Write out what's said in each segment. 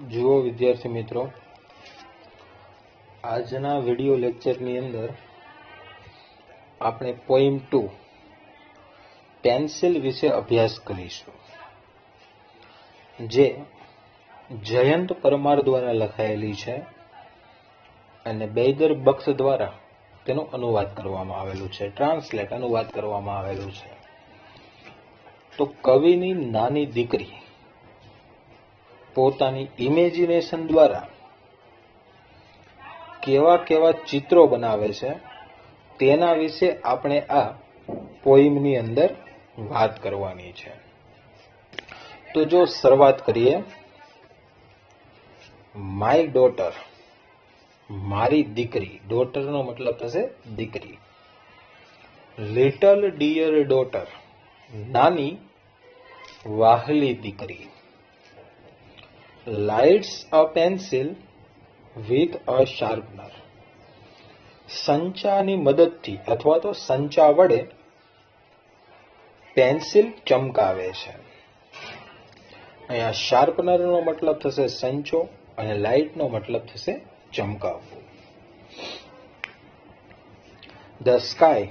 જુઓ વિદ્યાર્થી મિત્રો, આજના વિડિયો લેક્ચરની અંદર આપણે પોઈમ 2 પેન્સિલ વિશે અભ્યાસ કરીશું, જે જયંત પરમાર દ્વારા લખાયેલી છે અને બૈદર બખ્શ દ્વારા તેનો અનુવાદ કરવામાં આવેલું છે, અનુવાદ કરવામાં આવેલું છે. તો કવિની નાની દીકરી પોતાની ઇમેજિનેશન દ્વારા કેવા કેવા ચિત્રો બનાવે છે તેના વિશે આપણે આ પોઈમની અંદર વાત કરવાની છે. તો જો શરૂઆત કરીએ. માય ડોટર, મારી દીકરી. ડોટરનો મતલબ થશે દીકરી. લિટલ ડિયર ડોટર, નાની વાહલી દીકરી. Lights a pencil with a sharpener, સંચાની મદદથી અથવા તો સંચા વડે પેન્સિલ ચમકાવે છે. અહીંયા શાર્પનરનો મતલબ થશે સંચો અને લાઇટનો મતલબ થશે ચમકાવવું. The sky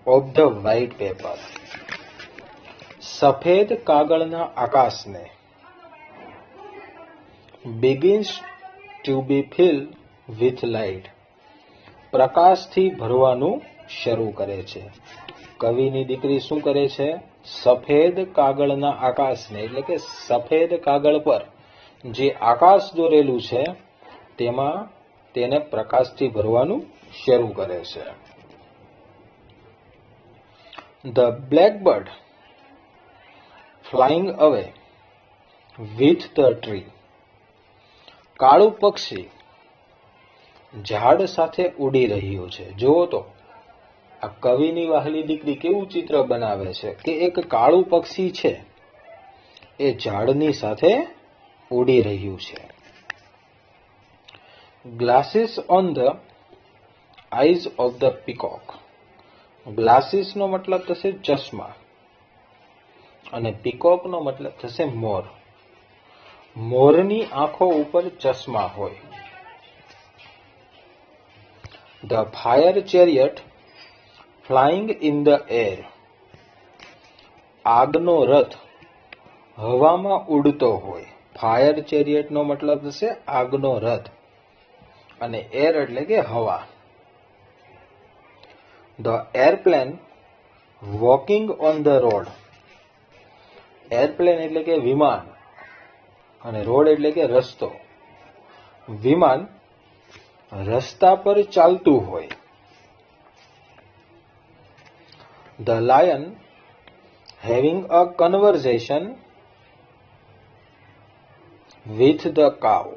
of the white paper, સફેદ કાગળના આકાશને. begins to be filled with light, પ્રકાશથી ભરવાનું શરૂ કરે છે. કવિની દીકરી શું કરે છે? સફેદ કાગળના આકાશને, એટલે કે સફેદ કાગળ પર જે આકાશ દોરેલું છે તેમાં તેને પ્રકાશથી ભરવાનું શરૂ કરે છે. The blackbird flying away with the tree, કાળું પક્ષી ઝાડ સાથે ઉડી રહ્યું છે. જુઓ તો આ કવિની વહાલી દીકરી કેવું ચિત્ર બનાવે છે કે એક કાળું પક્ષી છે એ ઝાડની સાથે ઉડી રહ્યું છે. Glasses on the eyes of the peacock, glasses નો મતલબ થશે ચશ્મા અને પીકોક નો મતલબ થશે મોર. મોરની આંખો ઉપર ચશ્મા હોય. The fire chariot flying in the air, આગનો રથ હવામાં ઉડતો હોય. ફાયર ચેરિયટ નો મતલબ થશે આગનો રથ અને એર એટલે કે હવા. The airplane walking on the road, airplane એટલે કે વિમાન અને રોડ એટલે કે રસ્તો. વિમાન રસ્તા પર ચાલતું હોય. The lion having a conversation with the cow,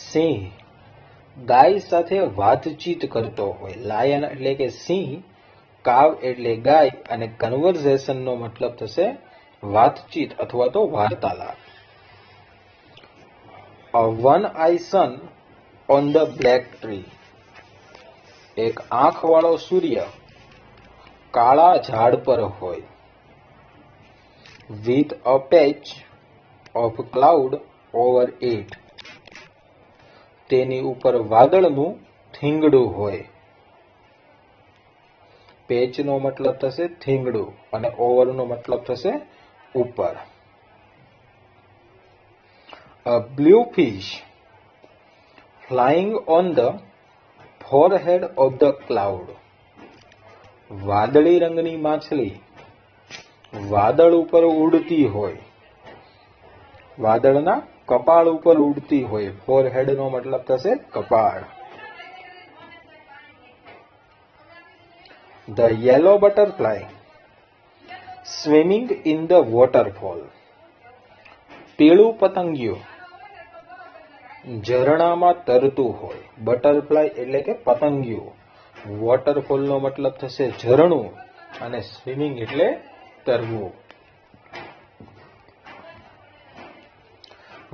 સિંહ ગાય સાથે વાતચીત કરતો હોય. લાયન એટલે કે સિંહ, કાવ એટલે ગાય અને કન્વર્ઝેશન નો મતલબ થશે વાતચીત અથવા તો વાર્તાલાપ. A one-eye sun on the black tree, એક આંખવાળો સૂર્ય કાળા ઝાડ પર હોય. With a patch of cloud over it, તેની ઉપર વાદળનું થીંગડું હોય. પેચ નો મતલબ થશે થીંગડું અને ઓવર નો મતલબ થશે ઉપર. A blue fish flying on the forehead of the cloud, વાદળી રંગની માછલી વાદળ ઉપર ઉડતી હોય. વાદળના કપાળ ઉપર ઉડતી હોય. ફોરહેડ નો મતલબ થશે કપાળ. The yellow butterfly swimming in the waterfall, પીળું પતંગિયું ઝરણામાં તરતું હોય. બટરફ્લાય એટલે કે પતંગિયું. વોટરફોલ નો મતલબ થશે ઝરણું અને સ્વિમિંગ એટલે તરવું.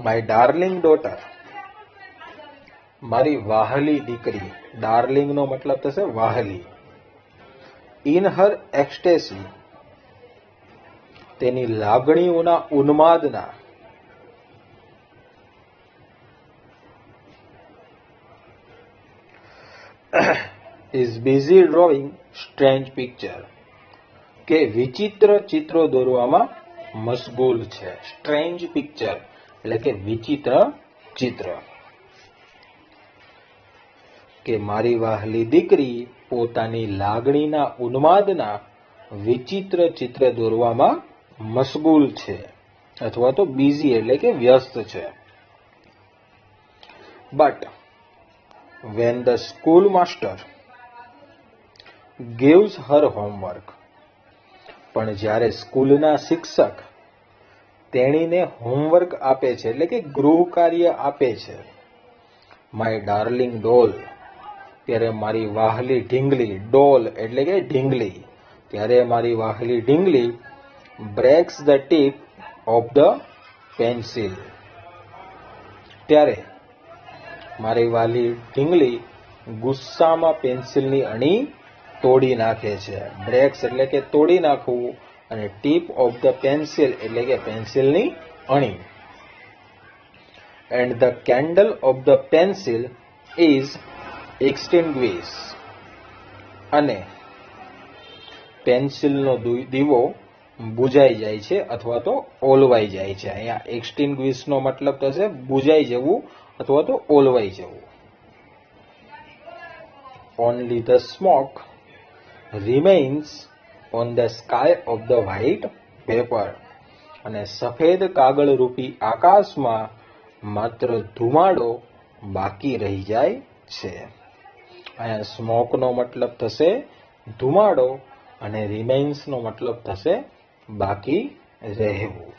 માય ડાર્લિંગ ડોટર, મારી વાહલી દીકરી. ડાર્લિંગ નો મતલબ થશે વાહલી. ઇન હર એક્સટેસી, તેની લાગણીઓના ઉન્માદના. Is busy drawing strange picture, કે વિચિત્ર ચિત્રો દોરવામાં મશગુલ છે. સ્ટ્રેન્જ પિક્ચર એટલે કે વિચિત્ર ચિત્ર. કે મારી વહાલી દીકરી પોતાની લાગણીના ઉન્માદના વિચિત્ર ચિત્ર દોરવામાં મશગુલ છે અથવા તો બિઝી એટલે કે વ્યસ્ત છે. But when the schoolmaster gives her homework, પણ જ્યારે સ્કૂલના શિક્ષક તેણીને હોમવર્ક આપે છે એટલે કે ગૃહ કાર્ય આપે છે, માય ડાર્લિંગ ડોલ, ત્યારે મારી વહાલી ઢીંગલી, ડોલ એટલે કે ઢીંગલી, ત્યારે મારી વહાલી ઢીંગલી breaks the tip of the pencil, ત્યારે મારી વહાલી ઢીંગલી ગુસ્સામાં પેન્સિલની અણી તોડી નાખે છે. બ્રેક્સ એટલે કે તોડી નાખવું અને ટીપ ઓફ ધ પેન્સિલ એટલે કે પેન્સિલની અણી. And the candle of the pencil is એક્સટિંગ્વિશ, અને પેન્સિલનો દીવો બુજાઈ જાય છે અથવા તો ઓલવાઈ જાય છે. અહીંયા એક્સટિંગ્વિશનો મતલબ થશે બુજાઈ જવું અથવા તો ઓલવાઈ જવું. Only the smoke remains on the sky of the white paper, અને સફેદ કાગળ રૂપી આકાશમાં માત્ર ધુમાડો બાકી રહી જાય છે. અહીંયા સ્મોકનો મતલબ થશે ધુમાડો અને રિમેઇન્સનો મતલબ થશે બાકી રહેવું.